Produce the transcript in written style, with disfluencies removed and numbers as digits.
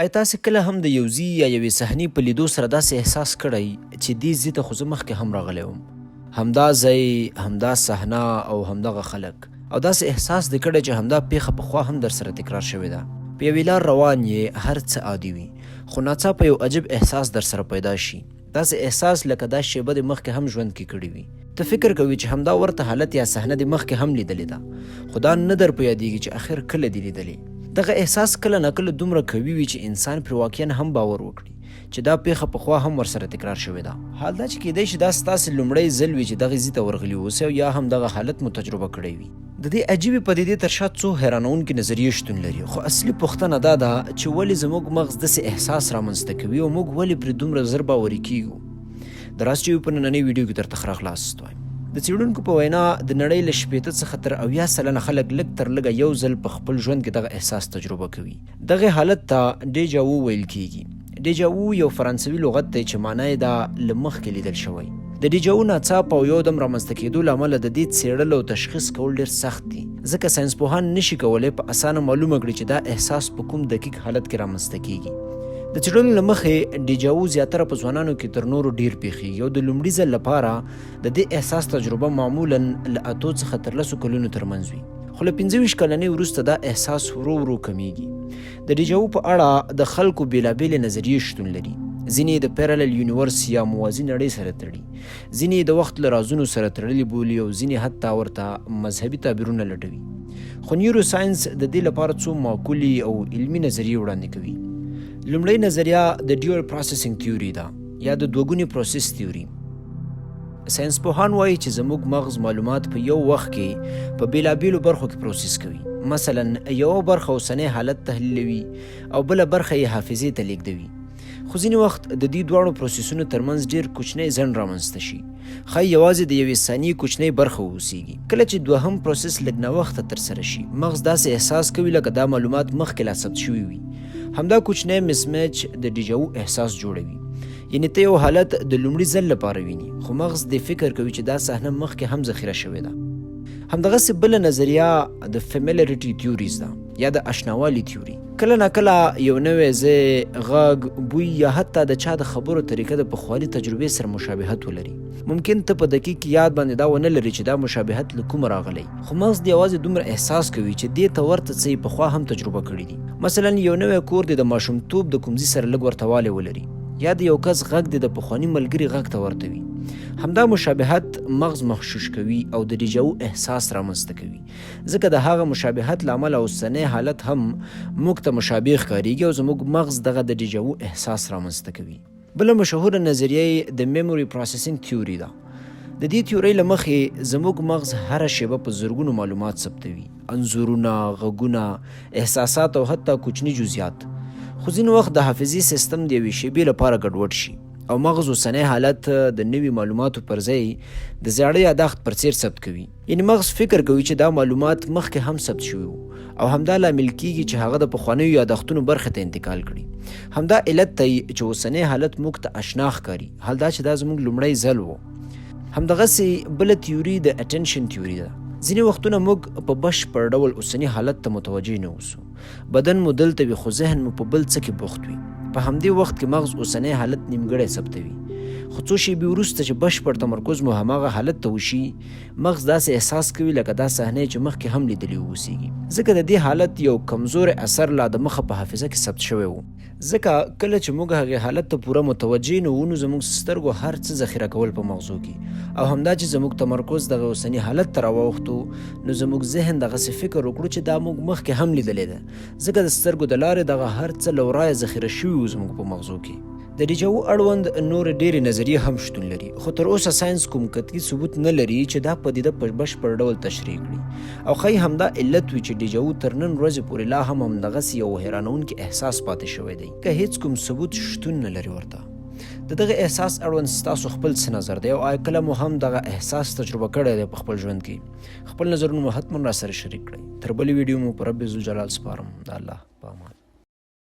آیا تاسې کله هم د یو ځای یا یوې صحنې په لیدو سره داسې احساس کړی چې دې ځای ته خو زه مخکې هم راغلی وم، همدا ځای، همدا صحنه او همدغه خلک، او داسې احساس دې کړی چې همدا پیښه پخوا هم در سره تکرار شوې ده؟ په یوې لار روان یې، هر څه عادي وي، خو ناڅاپه یو عجیب احساس در سره پیدا شي، داسې احساس لکه دا شیبه دې مخکې هم ژوند کې کړې وي. ته فکر کوي چې همدا ورته حالت یا صحنه دې مخکې هم لیدلې ده، خو دا نه در په یادېږي چې اخر کله دې لیدلې. دغه احساس کله ناکله دومره قوي وي چې انسان پرې واقعا هم باور وکړي چې دا پیښه پخوا هم ورسره تکرار شوې ده. حال دا چې کیدای شي دا ستاسې لومړی ځل وي چې دغې ځای ته ورغلي اوسئ یا هم دغه حالت مو تجربه کړی وي. د دې عجیبې پدیدې تر شا څو حیرانوونکې نظریې شتون لري، خو اصلي پوښتنه دا ده چې ولې زموږ مغز داسې احساس رامنځته کوي او موږ ولې پرې دومره زر باوري کیږو. د راز ټي وي په نننۍ ویډیو کې درته ښه راغلاست وایم. د څېړونکو په وینا د نړۍ له 80 څخه تر 90 سلنه خلک لږ تر لږه یو ځل په خپل ژوند کې دغه احساس تجربه کوي. دغه حالت ته ډیجاوو ویل کیږي. ډیجاوو یو فرانسوي لغت دی چې معنی یې دا له مخکې لیدل شوی. د ډیجاوو ناڅاپه او یودم رامنځته کېدو له امله د دې څېړل او تشخیص کول ډېر سخت دي، ځکه ساینسپوهان نشي کولی په اسانه معلومه کړي چې دا احساس په کوم دقیق حالت کې رامنځته کیږي. د څېړنو له مخې ډیجاوو زیاتره په ځوانانو کې تر نورو ډیر پیښیږي او د لومړي ځل لپاره د دې احساس تجربه معمولا له 8 څخه تر 10 کلونو ترمنځ وي، خو له 25 کلنۍ وروسته دا احساس ورو ورو کمیږي. د ډیجاوو په اړه د خلکو بېلابېلې نظریې شتون لري. ځینې د پیرالل یونیورس یا موازي نړۍ سره تړي، ځینې د وخت له رازونو سره تړلي بولي او ځینې حتی ورته مذهبي تعبیرونه لټوي. خو نیورو ساینس د دې لپاره څو معقولې او علمي نظریې وړاندې کوي. لومړی نظریه د ډیول پروسیسینګ تیوري ده یا د دوګوني پروسس تیوري. ساینسپوهان وایي چې زموږ مغز معلومات په یو وخت کې په بېلابېلو برخو کې پروسس کوي. مثلا یوه برخه اوسنی حالت تحلیلوي او بله برخه یې حافظې ته لیږدوي. خو ځینې وخت د دې دواړو پروسسونو ترمنځ ډېر کوچنی ځنډ رامنځته شي، ښایي یوازې د یوې ثانیې کوچنۍ برخه واوسیږي. کله چې دوهم پروسس لږ ناوخته ترسره شي، مغز داسې احساس کوي لکه دا معلومات مخکې لا ثبت شوي وي. همدا کوچنی مسمیچ د ډیجاوو احساس جوړوي، یعنی ته یو حالت د لومړي ځل لپاره ویني، خو مغز دې فکر کوي چې دا صحنه مخکې هم ذخیره شوې ده. همدغسې بله نظریه د فیمیلیریټي تیوریز ده یا د اشناوالي تیوري. کله ناکله یو نوی ځای، غږ، بوی یا حتی د چا د خبرو طریقه د پخواني تجربې سره مشابهت ولري. ممکن ته په دقیق یاد باندې دا ونه لري چې دا مشابهت له کومه راغلی، خو مغز دې یوازې دومره احساس کوي چې دې ته ورته څه یې پخوا هم تجربه کړي دي. مثلا یو نوی کور دې د ماشومتوب د کوم ځای سره لږ ورته والی ولري، یا د یو کس غږ دې د پخواني ملګري غږ ته ورته وي. همدا مشابهت مغز مغشوش کوي او د ډیجاوو احساس رامنځته کوي، ځکه د هغه مشابهت له امله اوسنی حالت هم موږ ته مشابه ښکارېږي او زموږ مغز دغه د ډیجاوو احساس رامنځته کوي. بله مشهوره نظریه د میموري پروسیسینګ تیوري ده. د دې تیورۍ له مخې زموږ مغز هره شیبه په زرګونو معلومات ثبتوي، انځورونه، غږونه، احساسات او حتی کوچني جزئیات. خو ځینې وخت د حافظې سیستم د یوې شیبې لپاره ګډوډ شي او مغز اوسنی حالت د نوي معلوماتو پر ځای د زاړه یاداښت پر څیر ثبت کوي. یعنې مغز فکر کوي چې دا معلومات مخکې هم ثبت شوي وو او همدا لامل کیږي چې هغه د پخوانیو یاداښتونو برخې ته انتقال کړي. همدا علت دی چې اوسنی حالت موږ ته اشنا ښکاري، حال دا چې دا زموږ لومړی ځل و. همدغسې بله تیوري د اټنشن تیوري ده. ځینې وختونه موږ په بشپړ ډول اوسني حالت ته متوجه نه اوسو، بدن مو دلته وي خو ذهن مو په بل څه کې بوخت وي. په همدې وخت کې مغز اوسنی حالت نیمګړی ثبتوي، خو څو شیبې وروسته چې بشپړ تمرکز مو هماغه حالت ته وشي، مغز داسې احساس کوي لکه دا صحنه چې مخکې هم لیدلې واوسیږي، ځکه د دې حالت یو کمزوری اثر لا د مخه په حافظه کې ثبت شوی و. ځکه کله چې موږ هغې حالت ته پوره متوجه نه وو، نو زموږ سترګو هر څه ذخیره کول په مغزو کې، او همدا چې زموږ تمرکز دغه اوسني حالت ته راواوښتو، نو زموږ ذهن دغسې فکر وکړو چې دا موږ مخکې هم لیدلې ده، ځکه د سترګو د لارې دغه هر څه له ورایه ذخیره شوي وو زموږ په مغزو کې. د ډیجاوو اړوند نورې ډېرې نظریې هم شتون لري، خو تر اوسه ساینس کوم قطعي ثبوت نه لري چې دا پدیده په بشپړ ډول تشریح کړي، او ښایي همدا علت وي چې ډیجاوو تر نن ورځې پورې لا هم همدغسې یو حیرانوونکی احساس پاتې شوی دی، که هیڅ کوم ثبوت شتون نه لري ورته. د دغه احساس اړوند ستاسو خپل څه نظر دی، او آیا کله مو هم دغه احساس تجربه کړی دی په خپل ژوند کې؟ خپل نظرونه مو حتما راسره شریک کړئ. تر بلې ویډیو مو په رب ذوالجلال سپارم. د الله په امان.